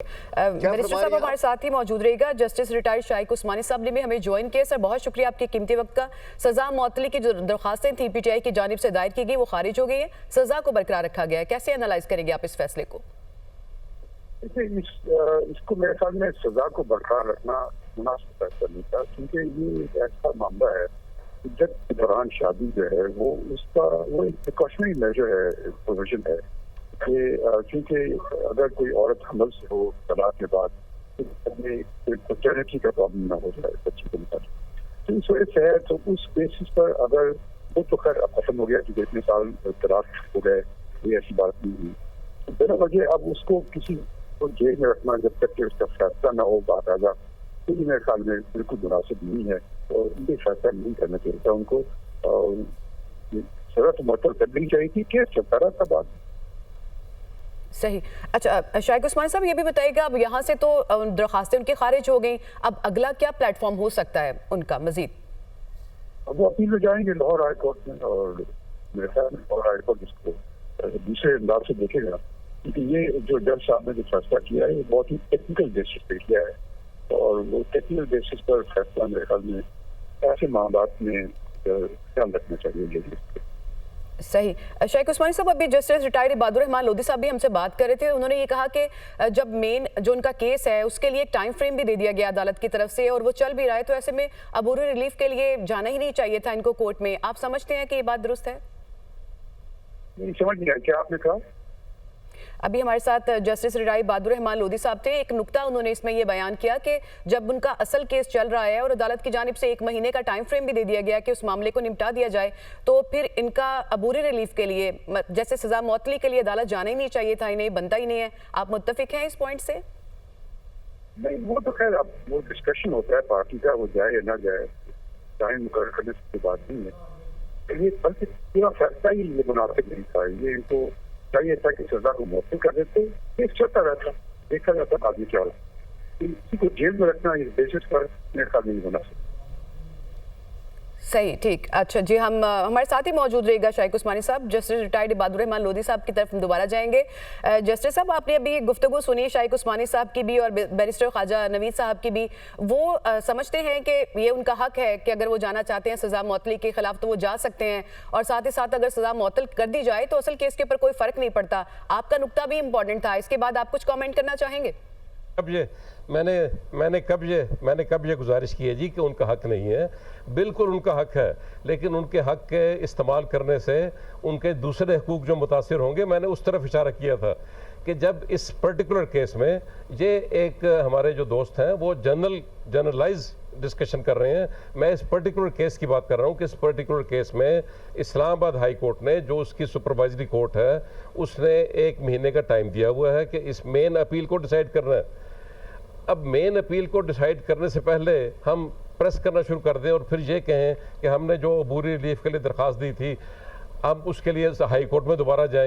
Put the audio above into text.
Barrister साहब हमारे साथ ही मौजूद रहेगा। जस्टिस रिटायर्ड शाइक उस्मानी साहब ने भी हमें ज्वाइन किया। सर बहुत शुक्रिया आपके कीमती वक्त का। सजा मुअत्तली की जो दरखास्तें थी पीटीआई की जानिब से दायर की गई वो खारिज हो गई है, सजा को बरकरार रखा गया है। कैसे एनालाइज करेंगे आप इस फैसले को? इसको मेरे ख्याल में सजा को बरकरार रखना मुनासिब फैसला नहीं था, क्योंकि ये एक ऐसा मामला है जब के दौरान शादी जो है वो उसका वो एक प्रिकॉशनरी मेजर है, प्रोविजन है कि क्योंकि अगर कोई औरत हमल से हो तलाक के बाद तो कोई फर्टिलिटी का प्रॉब्लम ना हो जाए बच्ची के अंदर, तो इस वजह से है। तो उस बेसिस पर अगर वो तो खैर अब खत्म हो गया क्योंकि इतने साल तलाक हो गए, ये ऐसी बात नहीं हुई, तो बिना वजह अब उसको किसी को जेल में रखना जब तक कि उसका फैसला ना हो बाकायदा, तो मेरे ख्याल में बिल्कुल मुनासिब नहीं है और ये फैसला नहीं करना चाहिए था उनको। सजा तो मुअत्तल करनी चाहिए थी, केस चलता रहा था बाद। सही। अच्छा शाइक उस्मानी साहब ये भी बताइएगा, अब यहाँ से तो दरखास्तें उनकी खारिज हो गई, अब अगला क्या प्लेटफॉर्म हो सकता है उनका मजीद? अब वो अपील में जाएंगे लाहौर हाई कोर्ट में और मेरे ख्याल में लाहौर हाई कोर्ट इसको दूसरे अंदाज से देखेगा, क्योंकि ये जो जज साहब ने जो फैसला किया है ये बहुत ही टेक्निकल बेसिस पे किया है और वो टेक्निकल बेसिस पर फैसला मेरे ख्याल में ऐसे मामलात में ख्याल रखना चाहिए। सही। शाइक उस्मानी साहब अभी जस्टिस रिटायर्ड इबादुर रहमान लोधी साहब भी हमसे बात कर रहे थे, उन्होंने ये कहा कि जब मेन जो उनका केस है उसके लिए एक टाइम फ्रेम भी दे दिया गया अदालत की तरफ से और वो चल भी रहा है, तो ऐसे में अबूरी रिलीफ के लिए जाना ही नहीं चाहिए था इनको कोर्ट में। आप समझते हैं कि ये बात दुरुस्त है? नहीं समझ नहीं आया, क्या आपने कहा? अभी हमारे साथ जस्टिस रिटायर्ड इबादुर रहमान लोधी साहब थे, एक नुक्ता उन्होंने इसमें ये बयान किया कि जब उनका असल केस चल रहा है और अदालत की जानिब से 1 महीने का टाइम फ्रेम भी दे दिया गया कि उस मामले को निपटा दिया जाए, तो फिर इनका अबूरी रिलीफ के लिए जैसे सजा मुअत्तली के लिए अदालत जाना ही नहीं चाहिए था, इन्हें बनता ही नहीं है। आप मुत्तफिक हैं इस पॉइंट से? नहीं, वो तो खैर अब वो डिस्कशन होता है पार्टी का, वो जाए या ना जाए, टाइम मुकर्रर करने की बात नहीं है। ये बल्कि पूरा फैसला ही ये मुनासिब नहीं था, ये इनको चाहिए था कि सजा को मुअत्तल कर देते, केस चलता रहता, देखा जाता आदमी क्या हो। किसी को जेल में रखना इस बेसिस पर मेरे ख्याल नहीं होना चाहिए। सही, ठीक। अच्छा जी, हम हमारे साथ ही मौजूद रहेगा शाइक उस्मानी साहब। जस्टिस रिटायर्ड इबादुर रहमान लोधी साहब की तरफ दोबारा जाएंगे। जस्टिस साहब आपने अभी गुफ्तगू सुनी शाइक उस्मानी साहब की भी और बैरिस्टर ख्वाजा नवीद साहब की भी, वो समझते हैं कि ये उनका हक है कि अगर वो जाना चाहते हैं सजा मुअत्तली के खिलाफ तो वो जा सकते हैं, और साथ ही साथ अगर सजा मुअत्तल कर दी जाए तो असल केस के ऊपर कोई फर्क नहीं पड़ता। आपका नुक्ता भी इंपॉर्टेंट था, इसके बाद आप कुछ कॉमेंट करना चाहेंगे? कब ये मैंने कब ये गुजारिश की है जी कि उनका हक नहीं है? बिल्कुल उनका हक है, लेकिन उनके हक के इस्तेमाल करने से उनके दूसरे हकूक जो मुतासिर होंगे, मैंने उस तरफ इशारा किया था कि जब इस पर्टिकुलर केस में ये एक हमारे जो दोस्त हैं वो जनरलाइज डिस्कशन कर रहे हैं, मैं इस पर्टिकुलर केस की बात कर रहा हूँ कि इस पर्टिकुलर केस में इस्लामाबाद हाई कोर्ट ने, जो उसकी सुपरवाइजरी कोर्ट है, उसने 1 महीने का टाइम दिया हुआ है कि इस मेन अपील को डिसाइड करना है। अब मेन अपील को डिसाइड करने से पहले हम प्रेस करना शुरू कर दें और फिर ये कहें कि हमने जो अबूरी रिलीफ के लिए दरख्वास्त दी थी, हम उसके लिए हाई कोर्ट में दोबारा जाएंगे।